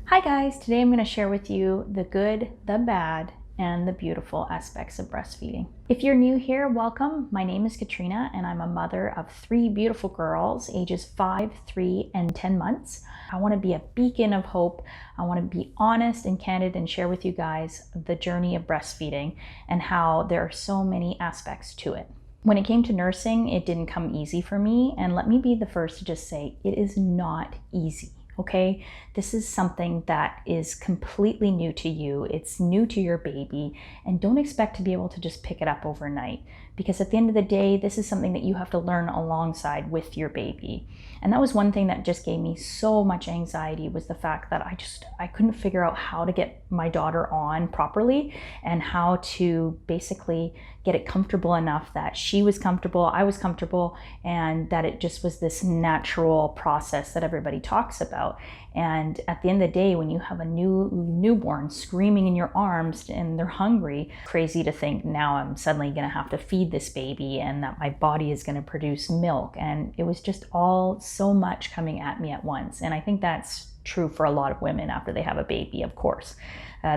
Hi guys, today I'm going to share with you the good, the bad, and the beautiful aspects of breastfeeding. If you're new here, welcome. My name is Katrina and I'm a mother of 3 beautiful girls, ages 5, 3, and 10 months. I want to be a beacon of hope. I want to be honest and candid and share with you guys the journey of breastfeeding and how there are so many aspects to it. When it came to nursing, it didn't come easy for me, and let me be the first to just say it is not easy. Okay, this is something that is completely new to you. It's new to your baby, and don't expect to be able to just pick it up overnight, because at the end of the day, this is something that you have to learn alongside with your baby. And that was one thing that just gave me so much anxiety, was the fact that I couldn't figure out how to get my daughter on properly and how to basically get it comfortable enough that she was comfortable, I was comfortable, and that it just was this natural process that everybody talks about. And at the end of the day, when you have a newborn screaming in your arms and they're hungry, crazy to think now I'm suddenly going to have to feed this baby and that my body is going to produce milk. And it was just all so much coming at me at once. And I think that's true for a lot of women after they have a baby, of course.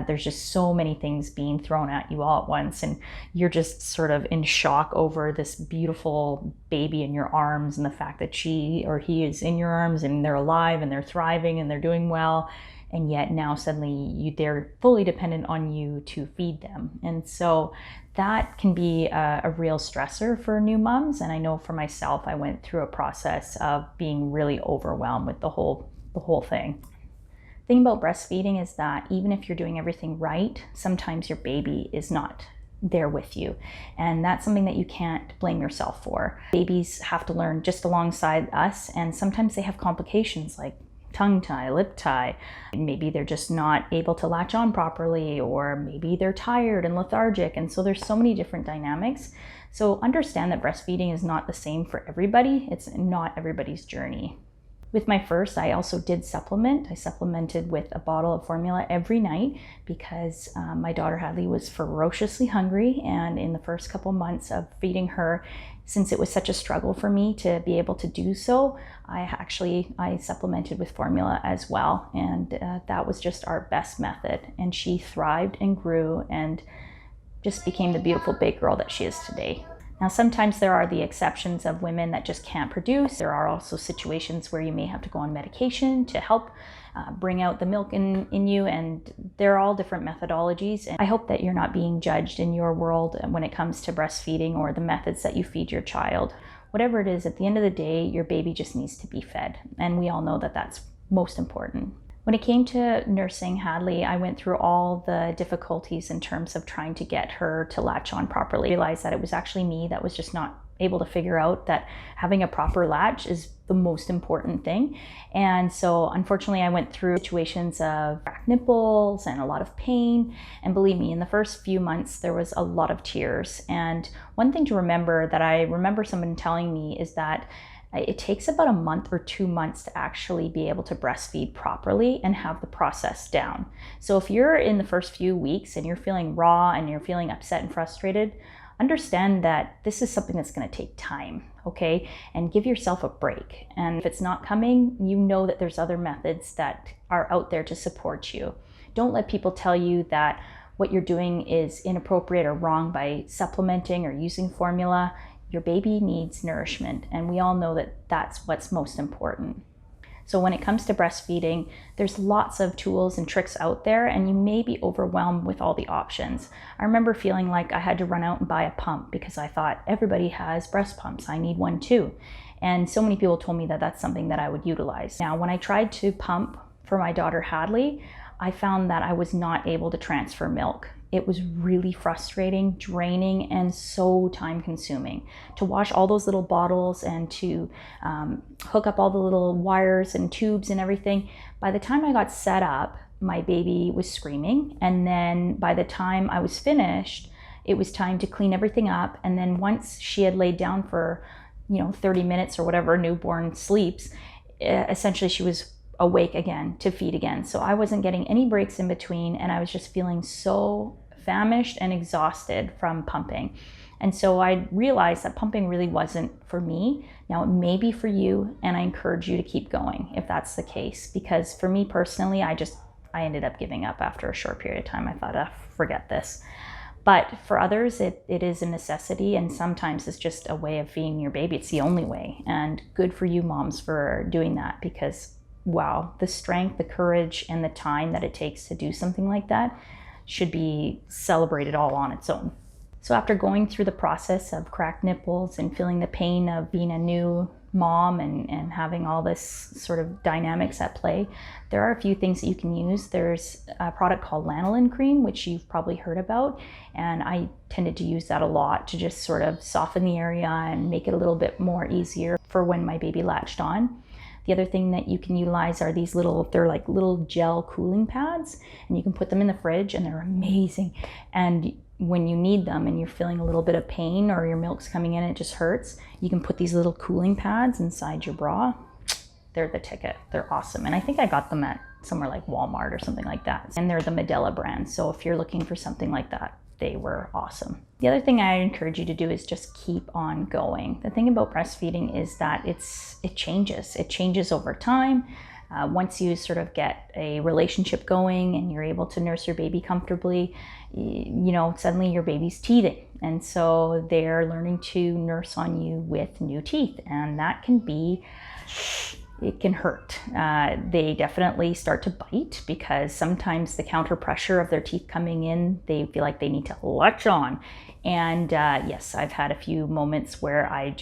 There's just so many things being thrown at you all at once, and you're just sort of in shock over this beautiful baby in your arms and the fact that she or he is in your arms and they're alive and they're thriving and they're doing well. And yet now suddenly they're fully dependent on you to feed them. And so that can be a real stressor for new moms. And I know for myself, I went through a process of being really overwhelmed with the whole thing. The thing about breastfeeding is that even if you're doing everything right, sometimes your baby is not there with you. And that's something that you can't blame yourself for. Babies have to learn just alongside us, and sometimes they have complications like tongue tie, lip tie. Maybe they're just not able to latch on properly, or maybe they're tired and lethargic. And so there's so many different dynamics. So understand that breastfeeding is not the same for everybody. It's not everybody's journey. With my first, I also did supplement. I supplemented with a bottle of formula every night because my daughter Hadley was ferociously hungry. And in the first couple months of feeding her, since it was such a struggle for me to be able to do so, I supplemented with formula as well. And that was just our best method. And she thrived and grew and just became the beautiful big girl that she is today. Now, sometimes there are the exceptions of women that just can't produce. There are also situations where you may have to go on medication to help bring out the milk in you, and they're all different methodologies. And I hope that you're not being judged in your world when it comes to breastfeeding or the methods that you feed your child. Whatever it is, at the end of the day, your baby just needs to be fed. And we all know that that's most important. When it came to nursing Hadley, I went through all the difficulties in terms of trying to get her to latch on properly. I realized that it was actually me that was just not able to figure out that having a proper latch is the most important thing. And so unfortunately I went through situations of cracked nipples and a lot of pain. And believe me, in the first few months, there was a lot of tears. And one thing to remember that I remember someone telling me is that it takes about a month or 2 months to actually be able to breastfeed properly and have the process down. So if you're in the first few weeks and you're feeling raw and you're feeling upset and frustrated, understand that this is something that's going to take time, okay? And give yourself a break. And if it's not coming, you know that there's other methods that are out there to support you. Don't let people tell you that what you're doing is inappropriate or wrong by supplementing or using formula. Your baby needs nourishment, and we all know that that's what's most important. So when it comes to breastfeeding, there's lots of tools and tricks out there, and you may be overwhelmed with all the options. I remember feeling like I had to run out and buy a pump because I thought everybody has breast pumps, I need one too. And so many people told me that that's something that I would utilize. Now, when I tried to pump for my daughter Hadley, I found that I was not able to transfer milk. It was really frustrating, draining, and so time consuming to wash all those little bottles and to hook up all the little wires and tubes and everything. By the time I got set up, my baby was screaming. And then by the time I was finished, it was time to clean everything up. And then once she had laid down for, 30 minutes or whatever a newborn sleeps, essentially she was awake again to feed again. So I wasn't getting any breaks in between, and I was just feeling so famished and exhausted from pumping. And so I realized that pumping really wasn't for me. Now it may be for you, and I encourage you to keep going if that's the case, because for me personally, I just I ended up giving up after a short period of time. I thought, forget this. But for others, it is a necessity, and sometimes it's just a way of feeding your baby. It's the only way. And good for you moms for doing that, because wow, the strength, the courage, and the time that it takes to do something like that should be celebrated all on its own. So after going through the process of cracked nipples and feeling the pain of being a new mom and having all this sort of dynamics at play, there are a few things that you can use. There's a product called lanolin cream, which you've probably heard about, and I tended to use that a lot to just sort of soften the area and make it a little bit more easier for when my baby latched on. The other thing that you can utilize are these they're like little gel cooling pads, and you can put them in the fridge, and they're amazing. And when you need them and you're feeling a little bit of pain or your milk's coming in and it just hurts, you can put these little cooling pads inside your bra. They're the ticket. They're awesome. And I think I got them at somewhere like Walmart or something like that. And they're the Medela brand. So if you're looking for something like that, they were awesome. The other thing I encourage you to do is just keep on going. The thing about breastfeeding is that it changes. It changes over time. Once you sort of get a relationship going and you're able to nurse your baby comfortably, suddenly your baby's teething. And so they're learning to nurse on you with new teeth. And that it can hurt. They definitely start to bite because sometimes the counter pressure of their teeth coming in, they feel like they need to latch on. And yes, I've had a few moments where I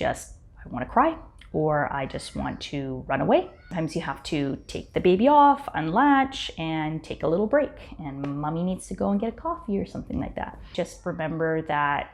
want to cry, or I just want to run away. Sometimes you have to take the baby off, unlatch, and take a little break. And mommy needs to go and get a coffee or something like that. Just remember that,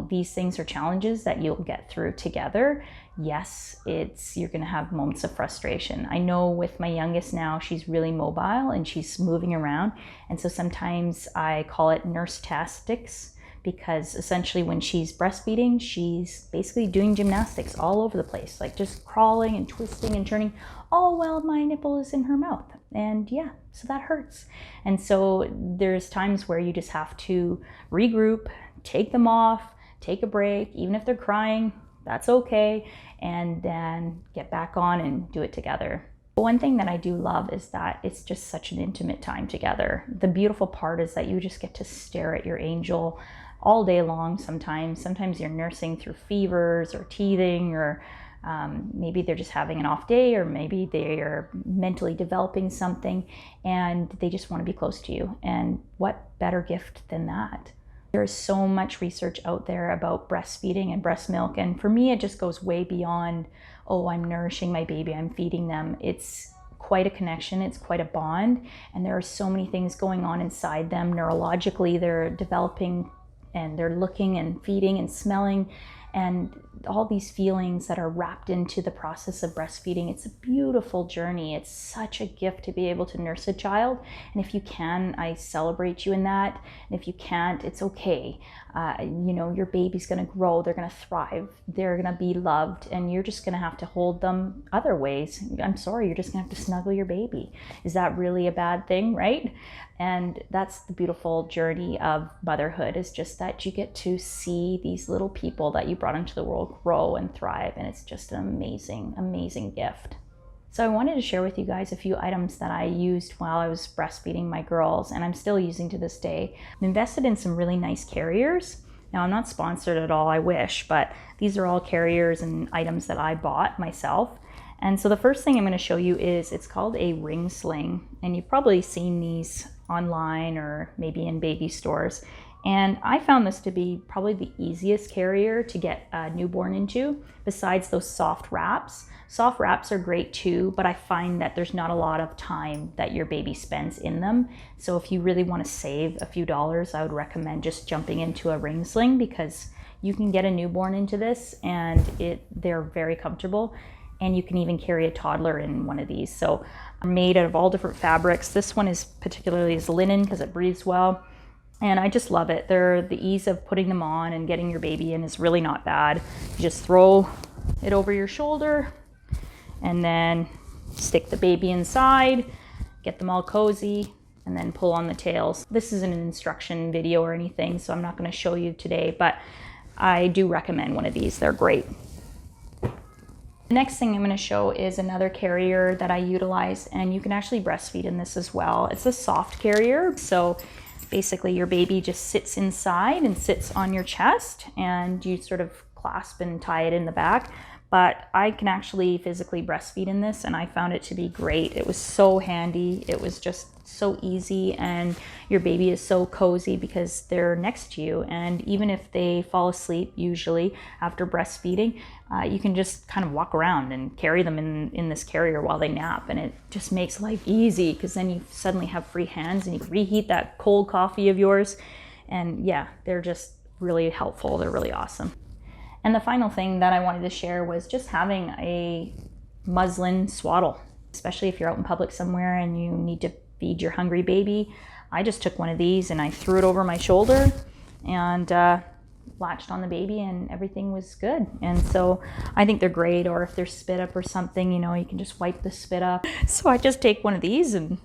these things are challenges that you'll get through together. Yes, you're gonna have moments of frustration. I know with my youngest now, she's really mobile and she's moving around. And so sometimes I call it nurse-tastics, because essentially when she's breastfeeding, she's basically doing gymnastics all over the place, like just crawling and twisting and turning, all while my nipple is in her mouth. And yeah, so that hurts. And so there's times where you just have to regroup, take them off, take a break, even if they're crying, that's okay, and then get back on and do it together. One thing that I do love is that it's just such an intimate time together. The beautiful part is that you just get to stare at your angel all day long sometimes. Sometimes you're nursing through fevers or teething, or maybe they're just having an off day, or maybe they're mentally developing something and they just want to be close to you. And what better gift than that? There's so much research out there about breastfeeding and breast milk. And for me, it just goes way beyond, oh, I'm nourishing my baby, I'm feeding them. It's quite a connection, it's quite a bond. And there are so many things going on inside them. Neurologically, they're developing and they're looking and feeding and smelling, and all these feelings that are wrapped into the process of breastfeeding. It's a beautiful journey. It's such a gift to be able to nurse a child. And if you can, I celebrate you in that. And if you can't, it's okay. Your baby's gonna grow, they're gonna thrive, they're gonna be loved, and you're just gonna have to hold them other ways. I'm sorry, you're just gonna have to snuggle your baby. Is that really a bad thing, right? And that's the beautiful journey of motherhood, is just that you get to see these little people that you brought into the world grow and thrive. And it's just an amazing, amazing gift. So I wanted to share with you guys a few items that I used while I was breastfeeding my girls, and I'm still using to this day. I'm invested in some really nice carriers. Now, I'm not sponsored at all, I wish, but these are all carriers and items that I bought myself. And so the first thing I'm going to show you it's called a ring sling, and you've probably seen these online or maybe in baby stores. And I found this to be probably the easiest carrier to get a newborn into, besides those soft wraps. Soft wraps are great too, but I find that there's not a lot of time that your baby spends in them. So if you really want to save a few dollars, I would recommend just jumping into a ring sling, because you can get a newborn into this and they're very comfortable. And you can even carry a toddler in one of these. So they're made out of all different fabrics. This one is particularly linen because it breathes well. And I just love it. The ease of putting them on and getting your baby in is really not bad. You just throw it over your shoulder and then stick the baby inside, get them all cozy, and then pull on the tails. This isn't an instruction video or anything, so I'm not going to show you today, but I do recommend one of these. They're great. The next thing I'm going to show is another carrier that I utilize, and you can actually breastfeed in this as well. It's a soft carrier, so basically your baby just sits inside and sits on your chest, and you sort of clasp and tie it in the back. But I can actually physically breastfeed in this, and I found it to be great. It was so handy. It was just so easy, and your baby is so cozy because they're next to you. And even if they fall asleep, usually after breastfeeding, you can just kind of walk around and carry them in this carrier while they nap. And it just makes life easy because then you suddenly have free hands and you can reheat that cold coffee of yours. And yeah, they're just really helpful. They're really awesome. And the final thing that I wanted to share was just having a muslin swaddle, especially if you're out in public somewhere and you need to feed your hungry baby. I just took one of these and I threw it over my shoulder and latched on the baby, and everything was good. And so I think they're great. Or if there's spit up or something, you know, you can just wipe the spit up. So I just take one of these and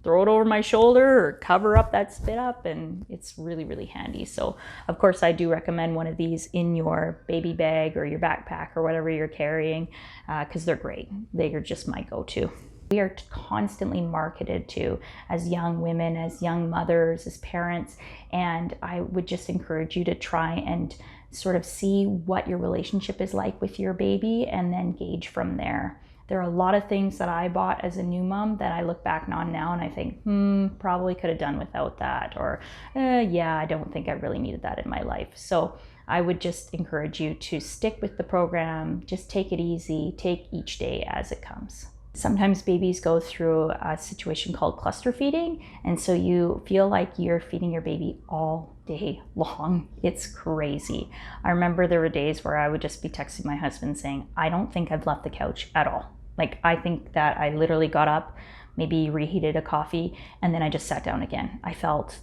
throw it over my shoulder or cover up that spit up, and it's really, really handy. So of course I do recommend one of these in your baby bag or your backpack or whatever you're carrying, because they're great. They are just my go-to. We are constantly marketed to as young women, as young mothers, as parents, and I would just encourage you to try and sort of see what your relationship is like with your baby and then gauge from there. There are a lot of things that I bought as a new mom that I look back on now and I think, probably could have done without that, or yeah, I don't think I really needed that in my life. So I would just encourage you to stick with the program, just take it easy, take each day as it comes. Sometimes babies go through a situation called cluster feeding, and so you feel like you're feeding your baby all day long. It's crazy. I remember there were days where I would just be texting my husband saying, I don't think I've left the couch at all. Like, I think that I literally got up, maybe reheated a coffee, and then I just sat down again. I felt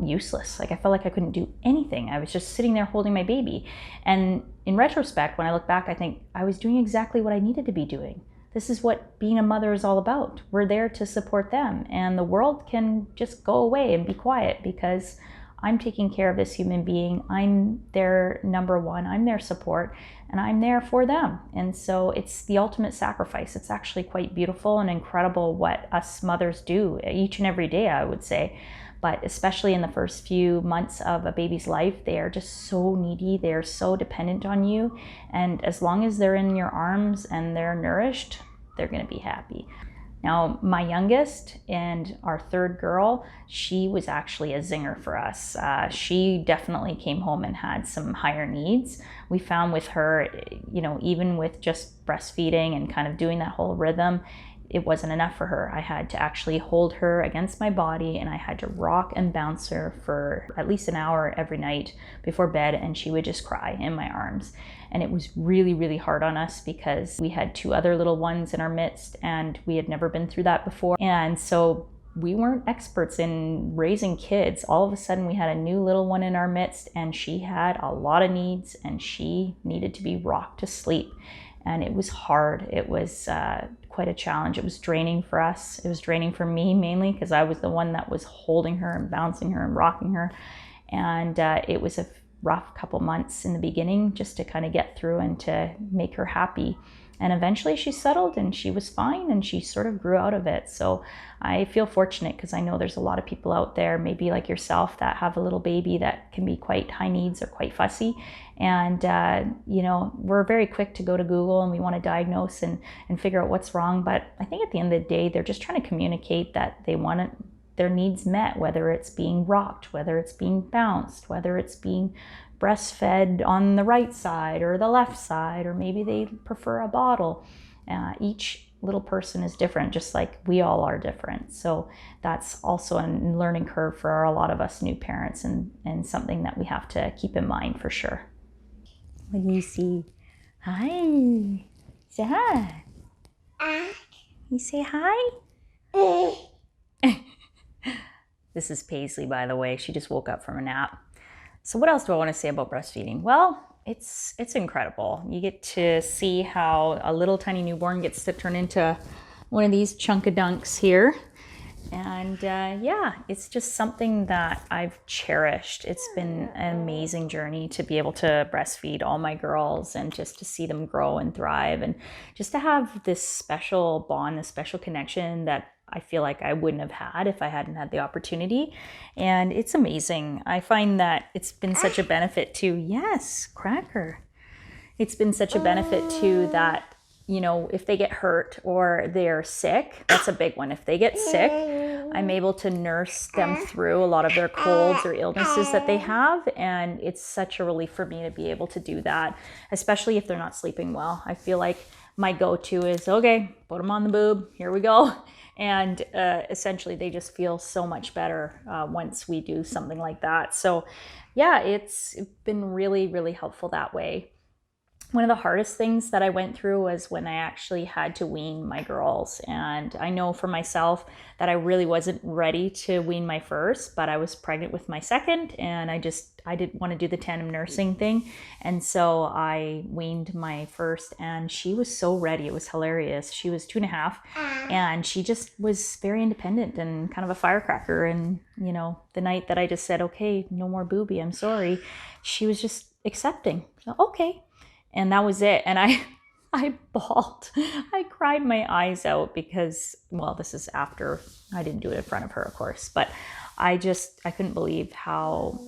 useless. Like, I felt like I couldn't do anything. I was just sitting there holding my baby. And in retrospect, when I look back, I think I was doing exactly what I needed to be doing. This is what being a mother is all about. We're there to support them, and the world can just go away and be quiet because I'm taking care of this human being. I'm their number one, I'm their support, and I'm there for them. And so it's the ultimate sacrifice. It's actually quite beautiful and incredible what us mothers do each and every day, I would say. But especially in the first few months of a baby's life, they are just so needy. They are so dependent on you. And as long as they're in your arms and they're nourished, they're going to be happy. Now, my youngest and our third girl, she was actually a zinger for us. She definitely came home and had some higher needs. We found with her, you know, even with just breastfeeding and kind of doing that whole rhythm, it wasn't enough for her. I had to actually hold her against my body, and I had to rock and bounce her for at least an hour every night before bed, and she would just cry in my arms. And it was really, really hard on us because we had two other little ones in our midst, and we had never been through that before. And so we weren't experts in raising kids. All of a sudden we had a new little one in our midst, and she had a lot of needs, and she needed to be rocked to sleep. And it was hard. It was quite a challenge. It was draining for us. It was draining for me mainly because I was the one that was holding her and bouncing her and rocking her. And it was a rough couple months in the beginning just to kind of get through and to make her happy. And eventually she settled and she was fine and she sort of grew out of it. So I feel fortunate because I know there's a lot of people out there, maybe like yourself, that have a little baby that can be quite high needs or quite fussy. And, you know, we're very quick to go to Google and we want to diagnose and figure out what's wrong. But I think at the end of the day, they're just trying to communicate that they want their needs met, whether it's being rocked, whether it's being bounced, whether it's being breastfed on the right side or the left side, or maybe they prefer a bottle. Each little person is different, just like we all are different. So that's also a learning curve for a lot of us new parents, and something that we have to keep in mind for sure. What do you see? Hi. Say hi. You say hi? This is Paisley, by the way. She just woke up from a nap. So what else do I want to say about breastfeeding? Well, it's incredible. You get to see how a little tiny newborn gets to turn into one of these chunk-a-dunks here. And yeah, it's just something that I've cherished. It's been an amazing journey to be able to breastfeed all my girls and just to see them grow and thrive, and just to have this special bond, this special connection that I feel like I wouldn't have had if I hadn't had the opportunity. And it's amazing. I find that it's been such a benefit to, yes, Cracker. It's been such a benefit to that, you know, if they get hurt or they're sick, that's a big one. If they get sick, I'm able to nurse them through a lot of their colds or illnesses that they have. And it's such a relief for me to be able to do that, especially if they're not sleeping well. I feel like my go-to is, okay, put them on the boob, here we go. And essentially they just feel so much better once we do something like that. So yeah, it's been really, really helpful that way. One of the hardest things that I went through was when I actually had to wean my girls. And I know for myself that I really wasn't ready to wean my first, but I was pregnant with my second, and I didn't want to do the tandem nursing thing. And so I weaned my first, and she was so ready. It was hilarious. She was 2.5, and she just was very independent and kind of a firecracker. And, you know, the night that I just said, okay, no more booby, I'm sorry, she was just accepting. So, okay. And that was it. And I bawled. I cried my eyes out because, well, this is after I didn't do it in front of her, of course, but I couldn't believe how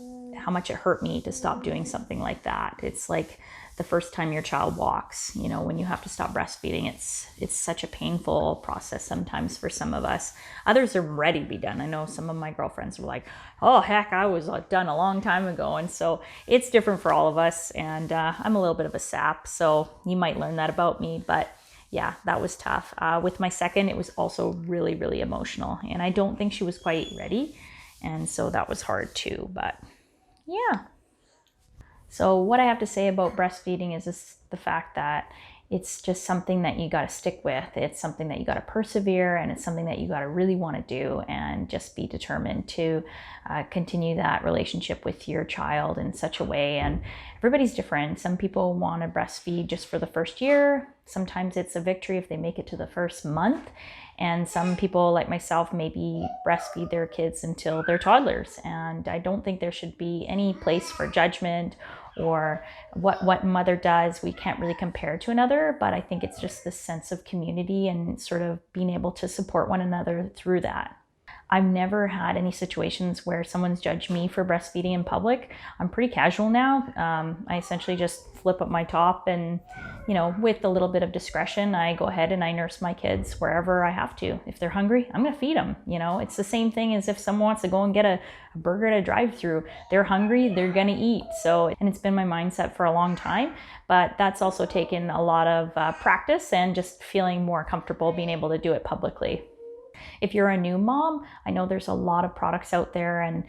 much it hurt me to stop doing something like that. It's like the first time your child walks, you know, when you have to stop breastfeeding, it's such a painful process sometimes for some of us. Others are ready to be done. I know some of my girlfriends were like, oh, heck, I was done a long time ago. And so it's different for all of us. And I'm a little bit of a sap, so you might learn that about me. But yeah, that was tough. With my second, it was also really, really emotional. And I don't think she was quite ready. And so that was hard too. But yeah. So what I have to say about breastfeeding is the fact that it's just something that you got to stick with. It's something that you got to persevere, and it's something that you got to really want to do, and just be determined to continue that relationship with your child in such a way. And everybody's different. Some people want to breastfeed just for the first year. Sometimes it's a victory if they make it to the first month. And some people, like myself, maybe breastfeed their kids until they're toddlers. And I don't think there should be any place for judgment or what mother does. We can't really compare to another, but I think it's just this sense of community and sort of being able to support one another through that. I've never had any situations where someone's judged me for breastfeeding in public. I'm pretty casual now. I essentially just flip up my top, and, you know, with a little bit of discretion, I go ahead and I nurse my kids wherever I have to. If they're hungry, I'm going to feed them. You know, it's the same thing as if someone wants to go and get a burger at a drive-through. They're hungry, they're going to eat. So, and it's been my mindset for a long time, but that's also taken a lot of practice and just feeling more comfortable being able to do it publicly. If you're a new mom, I know there's a lot of products out there, and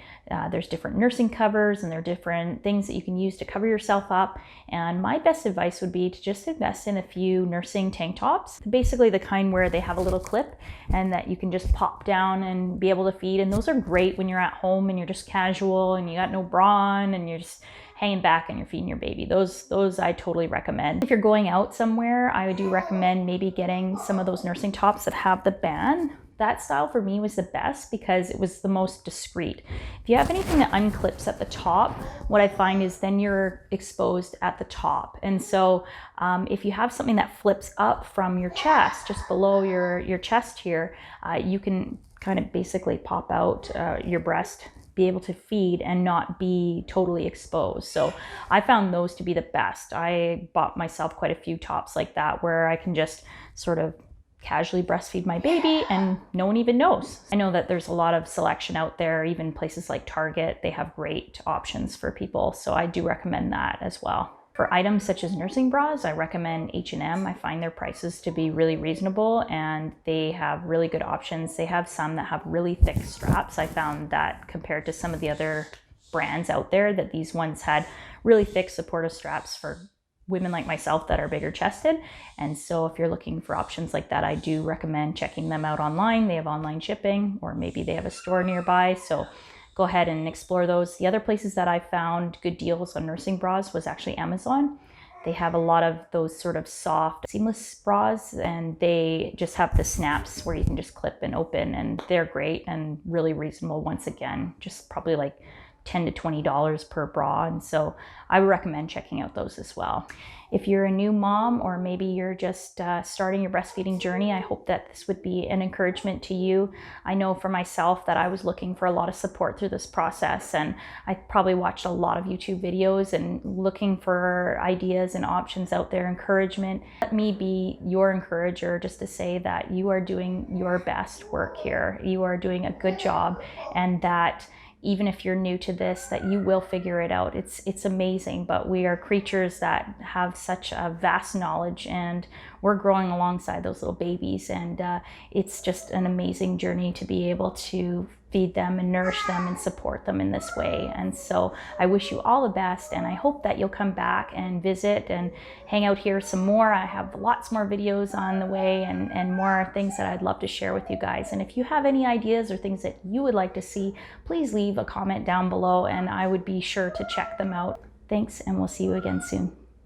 there's different nursing covers, and there are different things that you can use to cover yourself up. And my best advice would be to just invest in a few nursing tank tops, basically the kind where they have a little clip and that you can just pop down and be able to feed. And those are great when you're at home and you're just casual and you got no bra on and you're just hanging back and you're feeding your baby. Those I totally recommend. If you're going out somewhere, I do recommend maybe getting some of those nursing tops that have the band. That style for me was the best because it was the most discreet. If you have anything that unclips at the top, what I find is then you're exposed at the top. And so if you have something that flips up from your chest, just below your chest here, you can kind of basically pop out your breast, be able to feed and not be totally exposed. So I found those to be the best. I bought myself quite a few tops like that where I can just sort of casually breastfeed my baby and no one even knows. I know that there's a lot of selection out there, even places like Target, they have great options for people. So I do recommend that as well. For items such as nursing bras, I recommend H&M. I find their prices to be really reasonable and they have really good options. They have some that have really thick straps. I found that compared to some of the other brands out there, that these ones had really thick supportive straps for women like myself that are bigger chested. And so if you're looking for options like that, I do recommend checking them out online. They have online shipping, or maybe they have a store nearby. So go ahead and explore those. The other places that I found good deals on nursing bras was actually Amazon. They have a lot of those sort of soft, seamless bras, and they just have the snaps where you can just clip and open, and they're great and really reasonable. Once again, just probably like $10 to $20 per bra, and so I would recommend checking out those as well. If you're a new mom, or maybe you're just starting your breastfeeding journey, I hope that this would be an encouragement to you. I know for myself that I was looking for a lot of support through this process, and I probably watched a lot of YouTube videos and looking for ideas and options out there, encouragement. Let me be your encourager, just to say that you are doing your best work here. You are doing a good job, and that even if you're new to this, that you will figure it out. It's amazing, but we are creatures that have such a vast knowledge, and we're growing alongside those little babies, and it's just an amazing journey to be able to feed them and nourish them and support them in this way. And so I wish you all the best, and I hope that you'll come back and visit and hang out here some more. I have lots more videos on the way, and more things that I'd love to share with you guys. And if you have any ideas or things that you would like to see, please leave a comment down below, and I would be sure to check them out. Thanks, and we'll see you again soon.